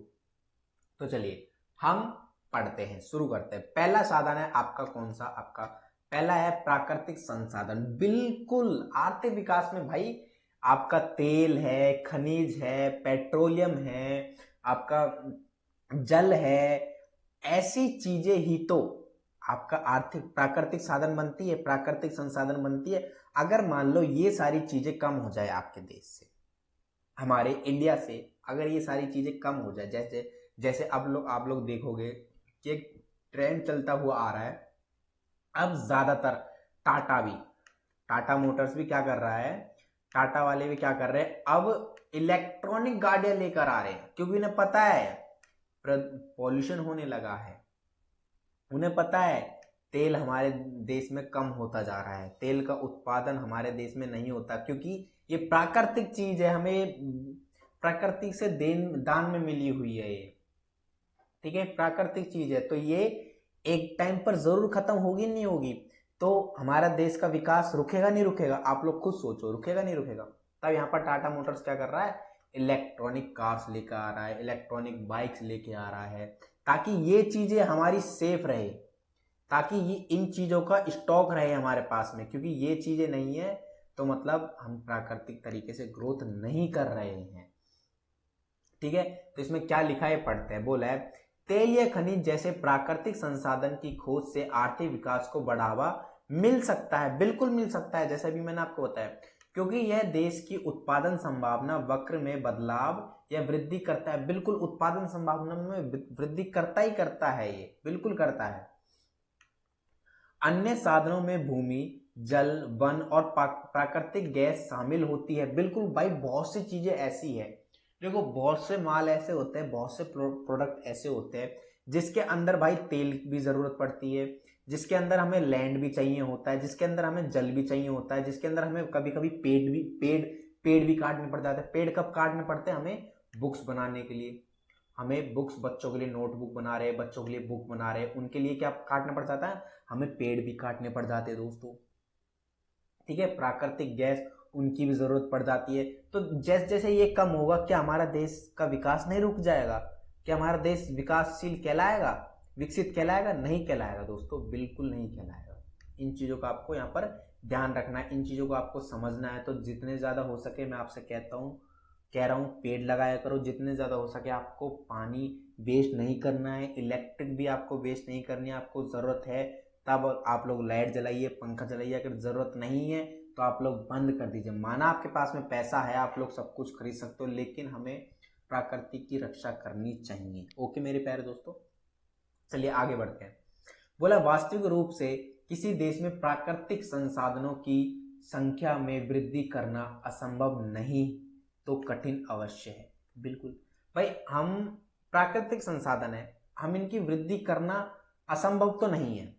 तो चलिए हम पढ़ते हैं, शुरू करते हैं। पहला साधन है आपका कौन सा? आपका पहला है प्राकृतिक संसाधन। बिल्कुल, आर्थिक विकास में भाई आपका तेल है, खनिज है, पेट्रोलियम है, आपका जल है, ऐसी चीजें ही तो आपका आर्थिक प्राकृतिक साधन बनती है, प्राकृतिक संसाधन बनती है। अगर मान लो ये सारी चीजें कम हो जाए आपके देश से, हमारे इंडिया से, अगर ये सारी चीजें कम हो जाए, जैसे जैसे अब आप लोग देखोगे कि एक ट्रेंड चलता हुआ आ रहा है, अब ज्यादातर टाटा मोटर्स भी क्या कर रहा है, टाटा वाले भी क्या कर रहे हैं, अब इलेक्ट्रॉनिक गाड़ियां लेकर आ रहे हैं, क्योंकि उन्हें पता है पॉल्यूशन होने लगा है, उन्हें पता है तेल हमारे देश में कम होता जा रहा है, तेल का उत्पादन हमारे देश में नहीं होता, क्योंकि ये प्राकृतिक चीज है, हमें प्रकृति से दान में मिली हुई है ये। ठीक है, प्राकृतिक चीज है, तो ये एक टाइम पर जरूर खत्म होगी नहीं होगी, तो हमारा देश का विकास रुकेगा नहीं रुकेगा? आप लोग खुद सोचो, रुकेगा नहीं रुकेगा? तब यहाँ पर टाटा मोटर्स क्या कर रहा है, इलेक्ट्रॉनिक कार्स लेकर आ रहा है, इलेक्ट्रॉनिक बाइक्स लेके आ रहा है, ताकि ये चीजें हमारी सेफ रहे, ताकि ये इन चीजों का स्टॉक रहे हमारे पास में, क्योंकि ये चीजें नहीं है तो मतलब हम प्राकृतिक तरीके से ग्रोथ नहीं कर रहे हैं। ठीक है, तो इसमें क्या लिखा है पढ़ते हैं। बोला है तेल या खनिज जैसे प्राकृतिक संसाधन की खोज से आर्थिक विकास को बढ़ावा मिल सकता है। बिल्कुल मिल सकता है, जैसा भी मैंने आपको बताया, क्योंकि यह देश की उत्पादन संभावना वक्र में बदलाव या वृद्धि करता है। बिल्कुल उत्पादन संभावना में वृद्धि करता ही करता है, ये बिल्कुल करता है। अन्य साधनों में भूमि, जल, वन और प्राकृतिक गैस शामिल होती है। बिल्कुल भाई, बहुत सी चीजें ऐसी है, देखो बहुत से माल ऐसे होते हैं, बहुत से प्रोडक्ट ऐसे होते हैं जिसके अंदर भाई तेल भी जरूरत पड़ती है, जिसके अंदर हमें लैंड भी चाहिए होता है, जिसके अंदर हमें जल भी चाहिए होता है, जिसके अंदर हमें कभी कभी पेड़ भी काटने पड़ जाते हैं। पेड़ कब काटने पड़ते हैं? हमें बुक्स बनाने के लिए, हमें बुक्स, बच्चों के लिए नोटबुक बना रहे हैं, बच्चों के लिए बुक बना रहे हैं, उनके लिए क्या काटना पड़ जाता है? हमें पेड़ भी काटने पड़ जाते हैं दोस्तों। ठीक है, प्राकृतिक गैस, उनकी भी जरूरत पड़ जाती है। तो जैसे जैसे ये कम होगा, क्या हमारा देश का विकास नहीं रुक जाएगा? क्या हमारा देश विकासशील कहलाएगा, विकसित कहलाएगा? नहीं कहलाएगा दोस्तों, बिल्कुल नहीं कहलाएगा। इन चीजों का आपको यहाँ पर ध्यान रखना है, इन चीजों को आपको समझना है। तो जितने ज्यादा हो सके मैं आपसे कह रहा हूँ पेड़ लगाया करो, जितने ज्यादा हो सके। आपको पानी वेस्ट नहीं करना है, इलेक्ट्रिक भी आपको वेस्ट नहीं करनी है। आपको जरूरत है तब आप लोग लाइट जलाइए, पंखा जलाइए, अगर जरूरत नहीं है तो आप लोग बंद कर दीजिए। माना आपके पास में पैसा है, आप लोग सब कुछ खरीद सकते हो, लेकिन हमें प्रकृति की रक्षा करनी चाहिए। ओके मेरे प्यारे दोस्तों, चलिए आगे बढ़ते हैं। बोला वास्तविक रूप से किसी देश में प्राकृतिक संसाधनों की संख्या में वृद्धि करना असंभव नहीं तो कठिन अवश्य है। बिल्कुल भाई, हम प्राकृतिक संसाधन है, हम इनकी वृद्धि करना असंभव तो नहीं है,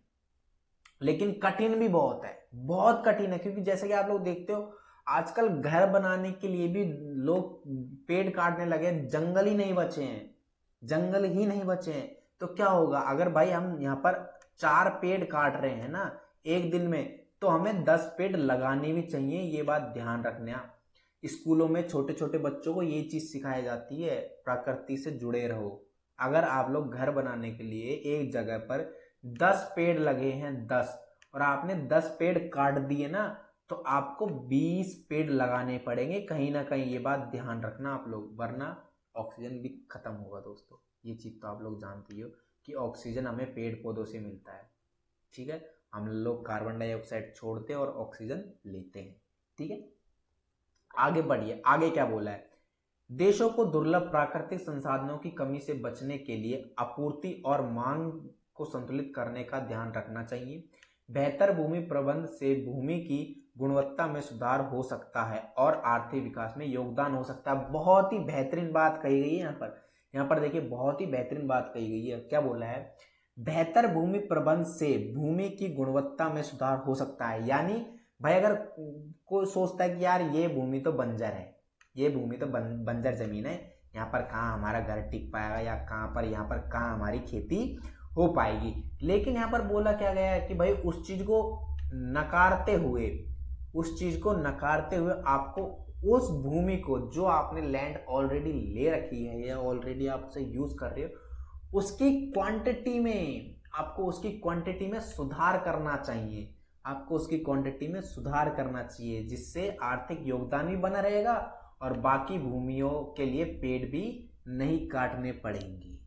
लेकिन कठिन भी बहुत है, बहुत कठिन है। क्योंकि जैसे कि आप लोग देखते हो आजकल घर बनाने के लिए भी लोग पेड़ काटने लगे, जंगल ही नहीं बचे हैं, जंगल ही नहीं बचे हैं। तो क्या होगा, अगर भाई हम यहाँ पर 4 पेड़ काट रहे हैं ना एक दिन में, तो हमें 10 पेड़ लगाने भी चाहिए। ये बात ध्यान रखना। स्कूलों में छोटे छोटे बच्चों को ये चीज सिखाई जाती है, प्रकृति से जुड़े रहो। अगर आप लोग घर बनाने के लिए एक जगह पर 10 पेड़ लगे हैं 10, और आपने 10 पेड़ काट दिए ना, तो आपको 20 पेड़ लगाने पड़ेंगे कहीं ना कहीं। ये बात ध्यान रखना आप लोग, वरना ऑक्सीजन भी खत्म होगा दोस्तों। ये चीज तो आप लोग जानती हो कि ऑक्सीजन हमें पेड़ पौधों से मिलता है, ठीक है। हम लोग कार्बन डाइऑक्साइड छोड़ते हैं और ऑक्सीजन लेते हैं, ठीक है। आगे बढ़िए, आगे क्या बोला है। देशों को दुर्लभ प्राकृतिक संसाधनों की कमी से बचने के लिए आपूर्ति और मांग को संतुलित करने का ध्यान रखना चाहिए। बेहतर भूमि प्रबंधन से भूमि की गुणवत्ता में सुधार हो सकता है और आर्थिक विकास में योगदान हो सकता है। बहुत ही बेहतरीन बात कही गई है यहाँ पर देखिए, बहुत ही बेहतरीन बात कही गई है। क्या बोला है, बेहतर भूमि प्रबंधन से भूमि की गुणवत्ता में सुधार हो सकता है। यानी भाई अगर कोई सोचता है कि यार ये भूमि तो बंजर है, ये भूमि तो बंजर जमीन है, यहाँ पर कहाँ हमारा घर टिक पाएगा, या कहाँ पर यहाँ पर कहाँ हमारी खेती हो पाएगी। लेकिन यहाँ पर बोला क्या गया है कि भाई उस चीज को नकारते हुए, उस चीज को नकारते हुए आपको उस भूमि को, जो आपने लैंड ऑलरेडी ले रखी है या ऑलरेडी आप उसे यूज कर रहे हो, उसकी क्वांटिटी में, आपको उसकी क्वांटिटी में सुधार करना चाहिए। आपको उसकी क्वांटिटी में सुधार करना चाहिए, जिससे आर्थिक योगदान भी बना रहेगा और बाकी भूमियों के लिए पेड़ भी नहीं काटने पड़ेंगे।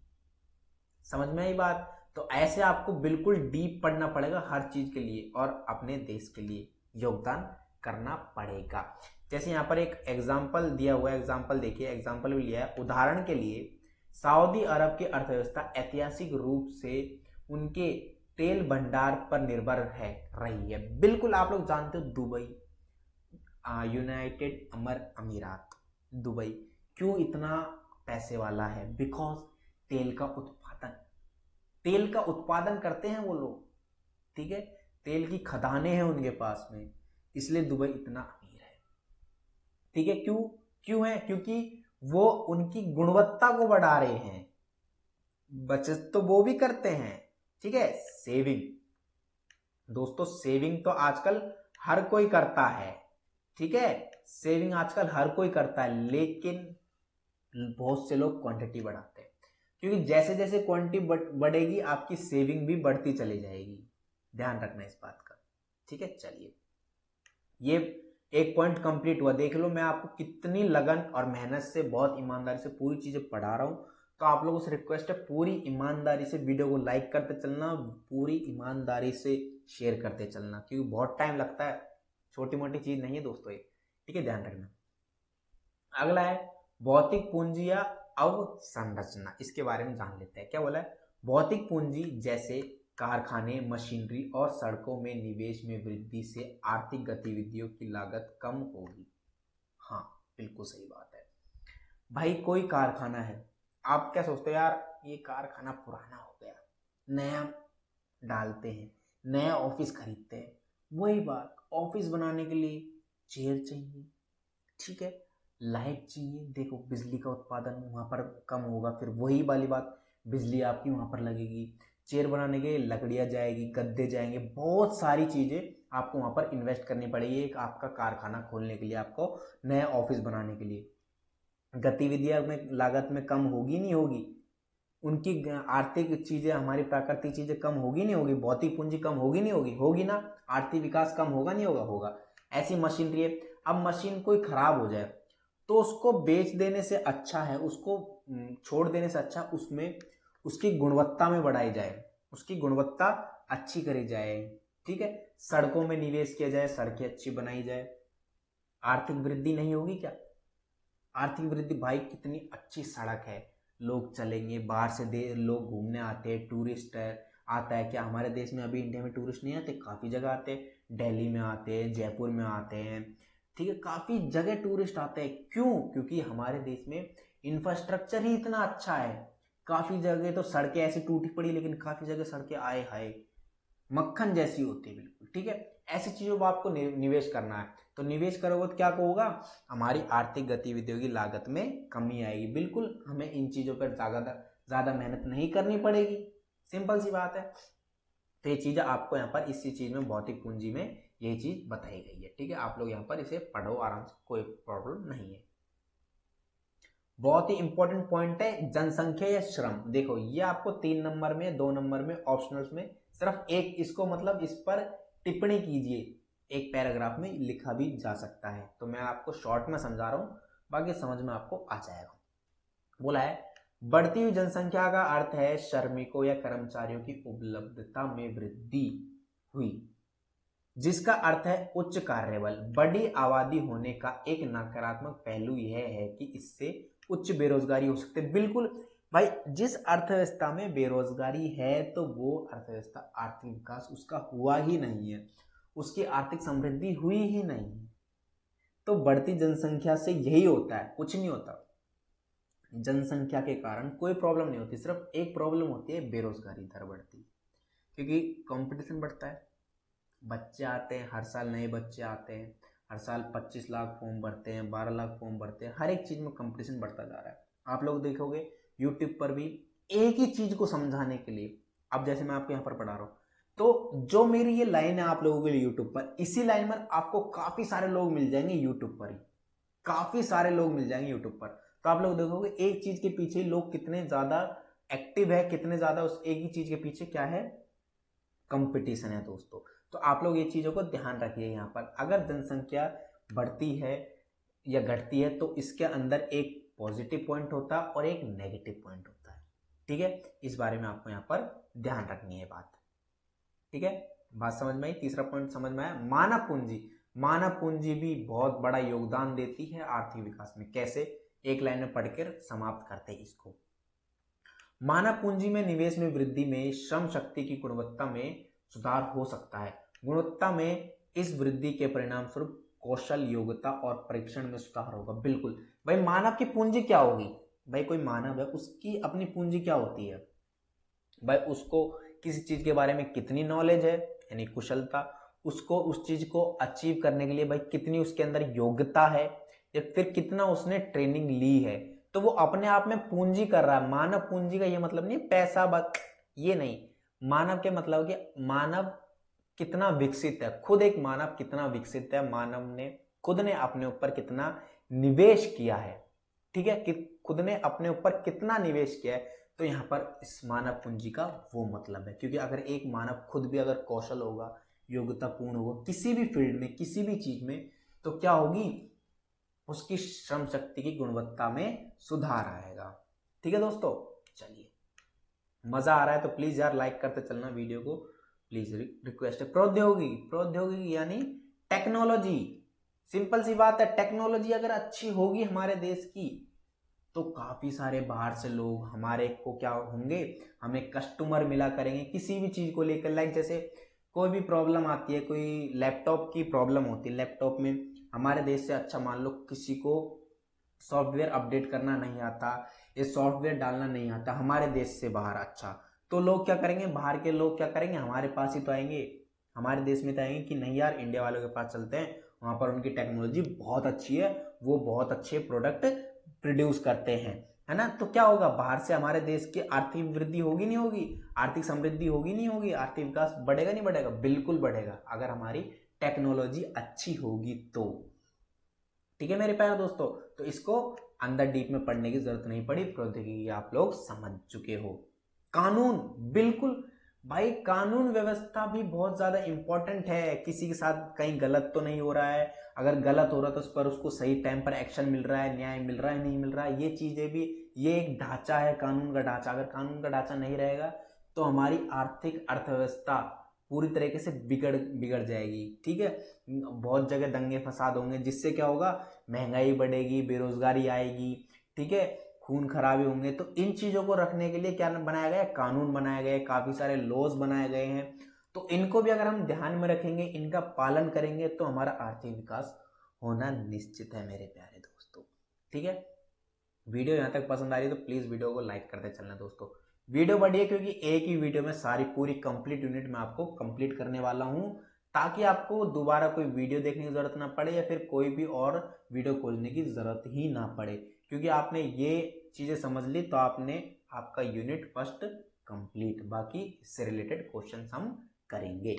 समझ में आई बात। तो ऐसे आपको बिल्कुल डीप पढ़ना पड़ेगा हर चीज के लिए, और अपने देश के लिए योगदान करना पड़ेगा। जैसे यहाँ पर एक एग्जाम्पल दिया हुआ है, एग्जाम्पल देखिए, एग्जाम्पल भी लिया है। उदाहरण के लिए सऊदी अरब की अर्थव्यवस्था ऐतिहासिक रूप से उनके तेल भंडार पर निर्भर है रही है। बिल्कुल आप लोग जानते हो दुबई, यूनाइटेड अरब अमीरात, दुबई क्यों इतना पैसे वाला है? बिकॉज तेल का उत्पादन, तेल का उत्पादन करते हैं वो लोग, ठीक है। तेल की खदानें हैं उनके पास में, इसलिए दुबई इतना अमीर है, ठीक है। क्यों है? क्योंकि वो उनकी गुणवत्ता को बढ़ा रहे हैं। बचत तो वो भी करते हैं, ठीक है। सेविंग दोस्तों, सेविंग तो आजकल हर कोई करता है, ठीक है। सेविंग आजकल हर कोई करता है, लेकिन बहुत से लोग क्वांटिटी बढ़ाते हैं, क्योंकि जैसे जैसे क्वांटिटी बढ़ेगी आपकी सेविंग भी बढ़ती चली जाएगी। ध्यान रखना इस बात का, ठीक है। चलिए, ये एक पॉइंट कंप्लीट हुआ। देख लो मैं आपको कितनी लगन और मेहनत से, बहुत ईमानदारी से पूरी चीजें पढ़ा रहा हूँ। तो आप लोगों से रिक्वेस्ट है, पूरी ईमानदारी से वीडियो को लाइक करते चलना, पूरी ईमानदारी से शेयर करते चलना, क्योंकि बहुत टाइम लगता है, छोटी मोटी चीज नहीं है दोस्तों ये, ठीक है। ध्यान रखना। अगला है भौतिक पूंजी या अवसंरचना, इसके बारे में जान लेते हैं। क्या बोला है? भौतिक पूंजी जैसे कारखाने, मशीनरी और सड़कों में निवेश में वृद्धि से आर्थिक गतिविधियों की लागत कम होगी। हाँ, बिल्कुल सही बात है भाई। कोई कारखाना है, आप क्या सोचते हो, यार ये कारखाना पुराना हो गया, नया डालते हैं, नया ऑफिस खरीदते हैं। वही बात, ऑफिस बनाने के लिए चेयर चाहिए, ठीक है, लाइट चाहिए। देखो बिजली का उत्पादन वहां पर कम होगा, फिर वही वाली बात, बिजली आपकी वहां पर लगेगी। चेयर बनाने के लिए लकड़ियां जाएगी, गद्दे जाएंगे, बहुत सारी चीजें आपको वहां पर इन्वेस्ट करनी पड़ेगी। एक आपका कारखाना खोलने के लिए, आपको नया ऑफिस बनाने के लिए गतिविधियां में लागत में कम होगी नहीं होगी? उनकी आर्थिक चीजें, हमारी प्राकृतिक चीजें कम होगी नहीं होगी? भौतिक पूंजी कम होगी नहीं होगी? होगी ना। आर्थिक विकास कम होगा नहीं होगा? होगा। ऐसी मशीनरी है। अब मशीन कोई खराब हो जाए तो उसको बेच देने से अच्छा है, उसको छोड़ देने से अच्छा उसमें उसकी गुणवत्ता में बढ़ाई जाए, उसकी गुणवत्ता अच्छी करी जाए, ठीक है। सड़कों में निवेश किया जाए, सड़कें अच्छी बनाई जाए। आर्थिक वृद्धि नहीं होगी क्या? आर्थिक वृद्धि भाई, कितनी अच्छी सड़क है, लोग चलेंगे, बाहर से लोग घूमने आते हैं, टूरिस्ट आता है। क्या हमारे देश में अभी इंडिया में टूरिस्ट नहीं आते? काफ़ी जगह आते हैं, दिल्ली में आते हैं, जयपुर में आते हैं, ठीक है, काफ़ी जगह टूरिस्ट आते हैं। क्यों? क्योंकि हमारे देश में इंफ्रास्ट्रक्चर ही इतना अच्छा है। काफ़ी जगह तो सड़कें ऐसी टूटी पड़ी, लेकिन काफ़ी जगह सड़कें आए हाय मक्खन जैसी होती है, बिल्कुल, ठीक है। ऐसी चीज़ों पर आपको निवेश करना है। तो निवेश करोगे तो क्या होगा? हमारी आर्थिक गतिविधियों की लागत में कमी आएगी। बिल्कुल हमें इन चीज़ों पर ज़्यादा ज़्यादा मेहनत नहीं करनी पड़ेगी, सिंपल सी बात है। तो ये चीज़ आपको यहाँ पर इसी चीज़ में भौतिक पूंजी में यही चीज़ बताई गई है, ठीक है। आप लोग यहाँ पर इसे पढ़ो आराम से, कोई प्रॉब्लम नहीं है। बहुत ही इंपॉर्टेंट पॉइंट है जनसंख्या या श्रम। देखो ये आपको 3 नंबर में, 2 नंबर में, ऑप्शनल्स में सिर्फ एक इसको मतलब इस पर टिप्पणी कीजिए, एक पैराग्राफ में लिखा भी जा सकता है। तो मैं आपको शॉर्ट में समझा रहा हूँ, बाकी समझ में आपको आ जाएगा। बोला है बढ़ती हुई जनसंख्या का अर्थ है श्रमिकों या कर्मचारियों की उपलब्धता में वृद्धि हुई, जिसका अर्थ है उच्च कार्यबल। बड़ी आबादी होने का एक नकारात्मक पहलू यह है कि इससे उच्च बेरोजगारी हो सकती है। बिल्कुल भाई, जिस अर्थव्यवस्था में बेरोजगारी है तो वो अर्थव्यवस्था, आर्थिक विकास उसका हुआ ही नहीं है, उसकी आर्थिक समृद्धि हुई ही नहीं है। तो बढ़ती जनसंख्या से यही होता है, कुछ नहीं होता। जनसंख्या के कारण कोई प्रॉब्लम नहीं होती, सिर्फ एक प्रॉब्लम होती है, बेरोजगारी दर बढ़ती, क्योंकि कंपटीशन बढ़ता है, बच्चे आते हैं, हर साल नए बच्चे आते हैं, हर साल 25 लाख फॉर्म भरते हैं, 12 लाख फॉर्म भरते हैं, हर एक चीज़ में कंपटीशन बढ़ता जा रहा है। आप लोग देखोगे यूट्यूब पर भी एक ही चीज़ को समझाने के लिए, अब जैसे मैं आपको यहाँ पर पढ़ा रहा हूँ, तो जो मेरी ये लाइन है आप लोगों के लिए यूट्यूब पर, इसी लाइन पर आपको काफ़ी सारे लोग मिल जाएंगे यूट्यूब पर ही, काफ़ी सारे लोग मिल जाएंगे यूट्यूब पर। तो आप लोग देखोगे एक चीज़ के पीछे लोग कितने ज़्यादा एक्टिव है, कितने ज़्यादा उस एक ही चीज़ के पीछे क्या है, कंपटीशन है दोस्तों। तो आप लोग ये चीज़ों को ध्यान रखिए। यहाँ पर अगर जनसंख्या बढ़ती है या घटती है तो इसके अंदर एक पॉजिटिव पॉइंट होता है और एक नेगेटिव पॉइंट होता है, ठीक है। इस बारे में आपको यहाँ पर ध्यान रखनी है बात, ठीक है। बात समझ में आई? तीसरा पॉइंट समझ में आया? मानव पूंजी। मानव पूंजी भी बहुत बड़ा योगदान देती है आर्थिक विकास में। कैसे? एक लाइन में पढ़कर समाप्त करते हैं इसको। मानव पूंजी में निवेश में वृद्धि में श्रम शक्ति की गुणवत्ता में सुधार हो सकता है। गुणवत्ता में इस वृद्धि के परिणाम स्वरूप कौशल, योग्यता और परीक्षण में सुधार होगा। बिल्कुल भाई, मानव की पूंजी क्या होगी? भाई कोई मानव है, उसकी अपनी पूंजी क्या होती है भाई? उसको किसी चीज के बारे में कितनी नॉलेज है, यानी कुशलता, उसको उस चीज को अचीव करने के लिए भाई कितनी उसके अंदर योग्यता है, या फिर कितना उसने ट्रेनिंग ली है, तो वो अपने आप में पूंजी कर रहा है। मानव पूंजी का ये मतलब नहीं पैसा बस, ये नहीं। मानव के मतलब कि मानव कितना विकसित है, खुद एक मानव कितना विकसित है, मानव ने खुद ने अपने ऊपर कितना निवेश किया है, ठीक है, कि खुद ने अपने ऊपर कितना निवेश किया है। तो यहाँ पर इस मानव पूंजी का वो मतलब है, क्योंकि अगर एक मानव खुद भी अगर कौशल होगा, योग्यतापूर्ण होगा किसी भी फील्ड में, किसी भी चीज में, तो क्या होगी, उसकी श्रम शक्ति की गुणवत्ता में सुधार आएगा। ठीक है दोस्तों, चलिए, मजा आ रहा है तो प्लीज यार लाइक करते चलना वीडियो को, प्लीज रिक्वेस्ट है। प्रौद्योगिकी, प्रौद्योगिकी यानी टेक्नोलॉजी, सिंपल सी बात है, टेक्नोलॉजी अगर अच्छी होगी हमारे देश की तो काफी सारे बाहर से लोग हमारे को क्या होंगे, हमें कस्टमर मिला करेंगे किसी भी चीज को लेकर। लाइक जैसे कोई भी प्रॉब्लम आती है, कोई लैपटॉप की प्रॉब्लम होती है, लैपटॉप में हमारे देश से अच्छा मान लो किसी को सॉफ्टवेयर अपडेट करना नहीं आता, ये सॉफ्टवेयर डालना नहीं आता हमारे देश से बाहर, अच्छा तो लोग क्या करेंगे, बाहर के लोग क्या करेंगे, हमारे पास ही तो आएंगे, हमारे देश में तो आएंगे कि नहीं यार इंडिया वालों के पास चलते हैं, वहां पर उनकी टेक्नोलॉजी बहुत अच्छी है, वो बहुत अच्छे प्रोडक्ट प्रोड्यूस करते हैं, है ना। तो क्या होगा, बाहर से हमारे देश की आर्थिक वृद्धि होगी नहीं होगी, आर्थिक समृद्धि होगी नहीं होगी, आर्थिक विकास बढ़ेगा नहीं बढ़ेगा? बिल्कुल बढ़ेगा, अगर हमारी टेक्नोलॉजी अच्छी होगी तो। ठीक है मेरे प्यारे दोस्तों, तो इसको अंदर डीप में पढ़ने की जरूरत नहीं पड़ी, प्रौद्योगिकी आप लोग समझ चुके हो। कानून, बिल्कुल भाई, कानून व्यवस्था भी बहुत ज्यादा इंपॉर्टेंट है। किसी के साथ कहीं गलत तो नहीं हो रहा है, अगर गलत हो रहा है तो उस पर उसको सही टाइम पर एक्शन मिल रहा है, न्याय मिल रहा है, नहीं मिल रहा है, ये चीजें भी, ये एक ढांचा है कानून का ढांचा। अगर कानून का ढांचा नहीं रहेगा तो हमारी आर्थिक अर्थव्यवस्था पूरी तरीके से बिगड़ बिगड़ जाएगी। ठीक है, बहुत जगह दंगे फसाद होंगे, जिससे क्या होगा, महंगाई बढ़ेगी, बेरोजगारी आएगी, ठीक है, खून खराबे होंगे। तो इन चीजों को रखने के लिए क्या बनाया गया, कानून बनाए गए, काफी सारे लॉज बनाए गए हैं। तो इनको भी अगर हम ध्यान में रखेंगे, इनका पालन करेंगे, तो हमारा आर्थिक विकास होना निश्चित है मेरे प्यारे दोस्तों। ठीक है, वीडियो यहाँ तक पसंद आ रही है तो प्लीज वीडियो को लाइक करते चलना दोस्तों। वीडियो बढ़िया, क्योंकि एक ही वीडियो में सारी पूरी कंप्लीट यूनिट में आपको कंप्लीट करने वाला हूँ, ताकि आपको दोबारा कोई वीडियो देखने की जरूरत ना पड़े या फिर कोई भी और वीडियो खोलने की जरूरत ही ना पड़े, क्योंकि आपने ये चीजें समझ ली तो आपने आपका यूनिट फर्स्ट कंप्लीट। बाकी इससे रिलेटेड क्वेश्चन हम करेंगे।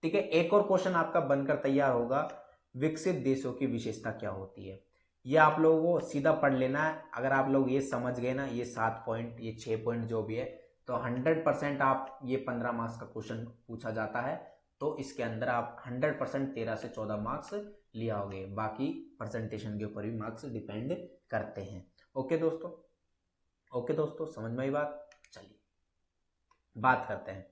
ठीक है, एक और क्वेश्चन आपका बनकर तैयार होगा, विकसित देशों की विशेषता क्या होती है। ये आप लोगों को सीधा पढ़ लेना है। अगर आप लोग ये समझ गए ना, ये 7 पॉइंट, ये 6 पॉइंट जो भी है, तो 100% आप ये 15 मार्क्स का क्वेश्चन पूछा जाता है, तो इसके अंदर आप 100% 13 से 14 मार्क्स ले आओगे। बाकी प्रेजेंटेशन के ऊपर भी मार्क्स डिपेंड करते हैं। ओके दोस्तों, ओके दोस्तों, समझ में आई बात। चलिए बात करते हैं,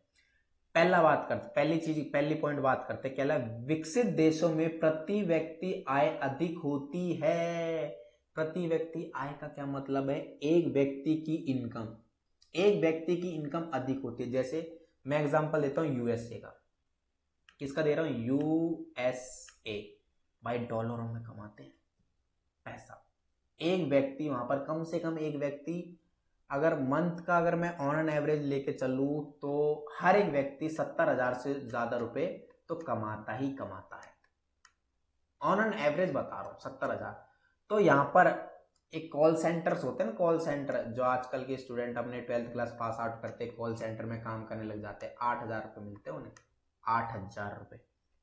पहली पॉइंट बात करते हैं, क्या विकसित देशों में प्रति व्यक्ति आय अधिक होती है। प्रति व्यक्ति आय का क्या मतलब है, एक व्यक्ति की इनकम अधिक होती है। जैसे मैं एग्जांपल देता हूं यूएसए का, किसका दे रहा हूं, यूएसए। भाई डॉलरों में कमाते हैं पैसा। एक व्यक्ति वहां पर कम से कम एक व्यक्ति, अगर मंथ का अगर मैं ऑन एन एवरेज लेके चलूं तो हर एक व्यक्ति 70,000 से ज्यादा रुपए तो कमाता ही कमाता है। ऑन एन एवरेज बता रहा हूं 70,000। तो यहाँ पर एक कॉल सेंटर्स होते हैं ना, कॉल सेंटर, जो आजकल के स्टूडेंट अपने 12th क्लास पास आउट करते हैं, कॉल सेंटर में काम करने लग जाते हैं, 8,000 रुपये मिलते हैं उन्हें, 8,000 रुपये।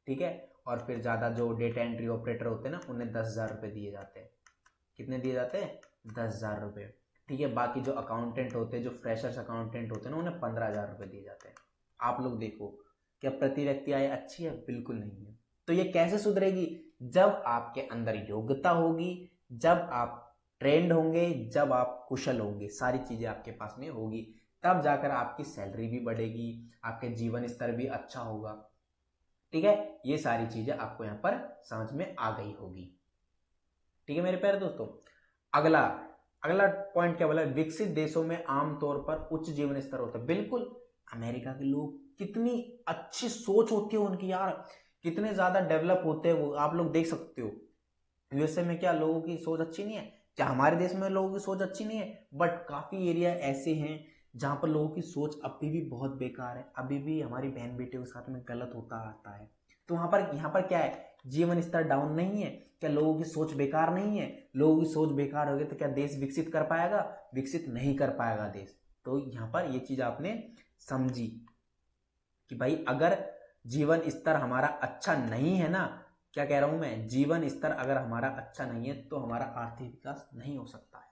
ठीक है, और फिर ज्यादा जो डेटा एंट्री ऑपरेटर होते हैं ना, उन्हें 10,000 रुपये दिए जाते हैं। कितने दिए जाते हैं, 10,000 रुपये। ठीक है, बाकी जो अकाउंटेंट होते हैं, जो फ्रेशर्स अकाउंटेंट होते हैं ना, उन्हें 15,000 रुपये दिए जाते हैं। आप लोग देखो, क्या प्रति व्यक्ति आय अच्छी है, बिल्कुल नहीं है। तो ये कैसे सुधरेगी, जब आपके अंदर योग्यता होगी, जब आप ट्रेंड होंगे, जब आप कुशल होंगे, सारी चीजें आपके पास में होगी, तब जाकर आपकी सैलरी भी बढ़ेगी, आपके जीवन स्तर भी अच्छा होगा। ठीक है, ये सारी चीजें आपको यहाँ पर समझ में आ गई होगी। ठीक है मेरे प्यारे दोस्तों, अगला पॉइंट क्या बोला, विकसित देशों में आमतौर पर उच्च जीवन स्तर होता है। बिल्कुल, अमेरिका के लोग, कितनी अच्छी सोच होती है उनकी यार, कितने ज्यादा डेवलप होते हैं वो, आप लोग देख सकते हो। यूएसए में क्या लोगों की सोच अच्छी नहीं है, क्या हमारे देश में लोगों की सोच अच्छी नहीं है, बट काफी एरिया ऐसे हैं जहां पर लोगों की सोच अभी भी बहुत बेकार है, अभी भी हमारी बहन बेटियों के साथ में गलत होता आता है। तो यहाँ पर क्या है, जीवन स्तर डाउन नहीं है, क्या लोगों की सोच बेकार नहीं है, लोगों की सोच बेकार होगी तो क्या देश विकसित कर पाएगा, विकसित नहीं कर पाएगा देश। तो यहाँ पर ये चीज आपने समझी कि भाई अगर जीवन स्तर हमारा अच्छा नहीं है ना, क्या कह रहा हूं मैं, जीवन स्तर अगर हमारा अच्छा नहीं है तो हमारा आर्थिक विकास नहीं हो सकता है।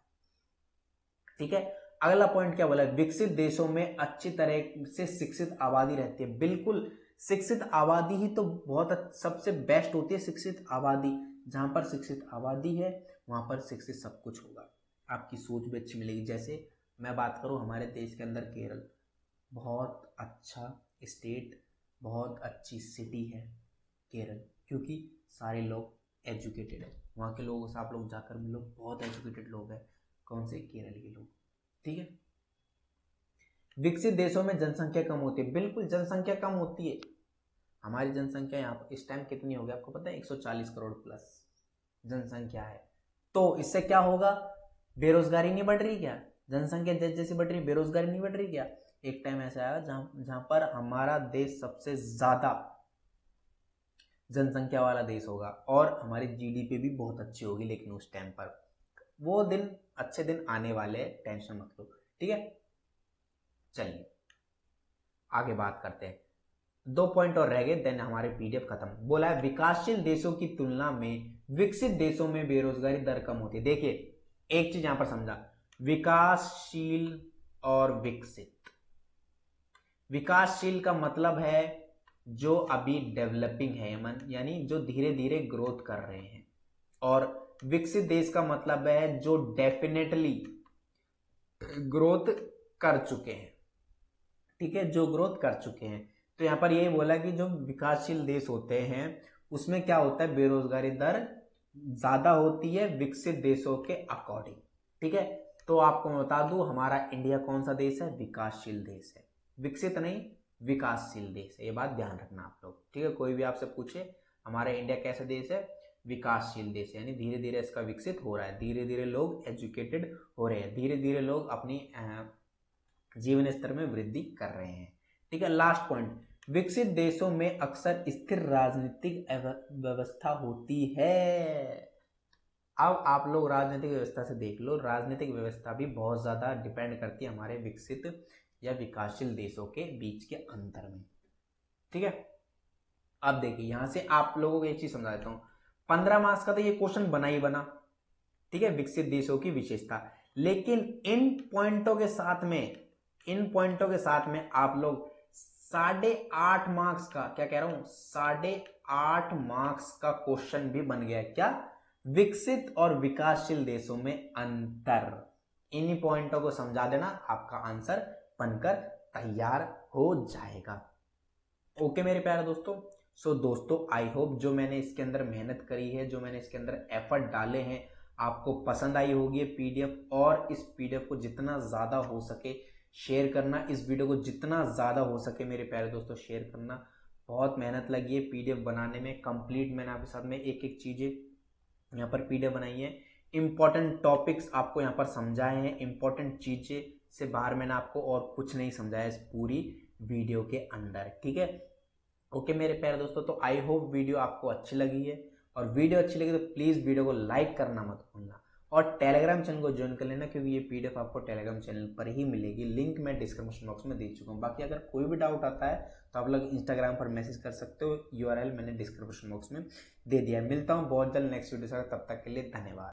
ठीक है, अगला पॉइंट क्या बोला, विकसित देशों में अच्छी तरह से शिक्षित आबादी रहती है। बिल्कुल, शिक्षित आबादी ही तो बहुत सबसे बेस्ट होती है, शिक्षित आबादी। जहां पर शिक्षित आबादी है वहां पर शिक्षित सब कुछ होगा, आपकी सोच भी अच्छी मिलेगी। जैसे मैं बात करूं हमारे देश के अंदर केरल, बहुत अच्छा स्टेट, बहुत अच्छी सिटी है केरल, क्योंकि सारे लोग एजुकेटेड है। वहाँ के लोगों से आप लोग जाकर मिलो, बहुत एजुकेटेड लोग हैं। कौन से, केरल के लोग। ठीक है, विकसित देशों में जनसंख्या कम होती है। बिल्कुल, जनसंख्या कम होती है। हमारी जनसंख्या यहाँ इस टाइम कितनी हो गई आपको पता है, 140 करोड़ प्लस जनसंख्या है। तो इससे क्या होगा, बेरोजगारी नहीं बढ़ रही क्या, जनसंख्या जैसे बढ़ रही, बेरोजगारी नहीं बढ़ रही क्या। एक टाइम ऐसा आएगा जहां पर हमारा देश सबसे ज्यादा जनसंख्या वाला देश होगा और हमारी जीडीपी भी बहुत अच्छी होगी। लेकिन उस टाइम पर वो दिन, अच्छे दिन आने वाले, टेंशन मत लो। ठीक है, चलिए आगे बात करते हैं। 2 पॉइंट और रह गए, देन हमारे पीडीएफ खत्म। बोला है विकासशील देशों की तुलना में विकसित देशों में बेरोजगारी दर कम होती है। देखिए एक चीज यहां पर समझा, विकासशील और विकसित। विकासशील का मतलब है जो अभी डेवलपिंग है, यानी जो धीरे धीरे ग्रोथ कर रहे हैं, और विकसित देश का मतलब है जो डेफिनेटली ग्रोथ कर चुके हैं। ठीक है, जो ग्रोथ कर चुके हैं। तो यहां पर यही बोला कि जो विकासशील देश होते हैं उसमें क्या होता है, बेरोजगारी दर ज्यादा होती है विकसित देशों के अकॉर्डिंग। ठीक है, तो आपको मैं बता दूं हमारा इंडिया कौन सा देश है, विकासशील देश है, विकसित नहीं, विकासशील देश है। ये बात ध्यान रखना आप लोग। ठीक है, कोई भी आपसे पूछे हमारा इंडिया कैसा देश है, विकासशील देश है, यानी धीरे धीरे इसका विकसित हो रहा है, धीरे धीरे लोग एजुकेटेड हो रहे हैं, धीरे धीरे लोग अपनी जीवन स्तर में वृद्धि कर रहे हैं। ठीक है, लास्ट पॉइंट, विकसित देशों में अक्सर स्थिर राजनीतिक व्यवस्था होती है। अब आप लोग राजनीतिक व्यवस्था से देख लो, राजनीतिक व्यवस्था भी बहुत ज़्यादा डिपेंड करती है हमारे विकसित या विकासशील देशों के बीच के अंतर में। ठीक है, अब देखिए यहां से आप लोगों को एक चीज समझा देता हूं। 15 मार्क्स का तो ये क्वेश्चन बना ही बना, ठीक है, विकसित देशों की विशेषता। लेकिन इन पॉइंटों के साथ में आप लोग 8.5 मार्क्स का, क्या कह रहा हूं, 8.5 मार्क्स का क्वेश्चन भी बन गया। क्या? विकसित और विकासशील देशों में अंतर। इन्हीं पॉइंटों को समझा देना, आपका आंसर बनकर तैयार हो जाएगा। ओके मेरे प्यारे दोस्तों। सो दोस्तों, आई होप जो मैंने इसके अंदर मेहनत करी है, जो मैंने इसके अंदर एफर्ट डाले हैं, आपको पसंद आई होगी ये पीडीएफ। और इस पीडीएफ को जितना ज़्यादा हो सके शेयर करना, इस वीडियो को जितना ज़्यादा हो सके मेरे प्यारे दोस्तों शेयर करना। बहुत मेहनत लगी है पीडीएफ बनाने में, कंप्लीट मैंने आपके साथ में एक एक चीज़ें यहाँ पर पीडीएफ बनाई है। इंपॉर्टेंट टॉपिक्स आपको यहाँ पर समझाए हैं, इंपॉर्टेंट चीज़ें से बाहर मैंने आपको और कुछ नहीं समझाया इस पूरी वीडियो के अंदर। ठीक है, ओके मेरे प्यारे दोस्तों। तो आई होप वीडियो आपको अच्छी लगी है, और वीडियो अच्छी लगी तो प्लीज़ वीडियो को लाइक करना मत भूलना, और टेलीग्राम चैनल को ज्वाइन कर लेना, क्योंकि ये पीडीएफ आपको टेलीग्राम चैनल पर ही मिलेगी। लिंक मैं डिस्क्रिप्शन बॉक्स में दे चुका हूँ। बाकी अगर कोई भी डाउट आता है तो आप लोग इंस्टाग्राम पर मैसेज कर सकते हो, URL मैंने डिस्क्रिप्शन बॉक्स में दे दिया है। मिलता हूँ बहुत जल्द नेक्स्ट वीडियो से, तब तक के लिए धन्यवाद।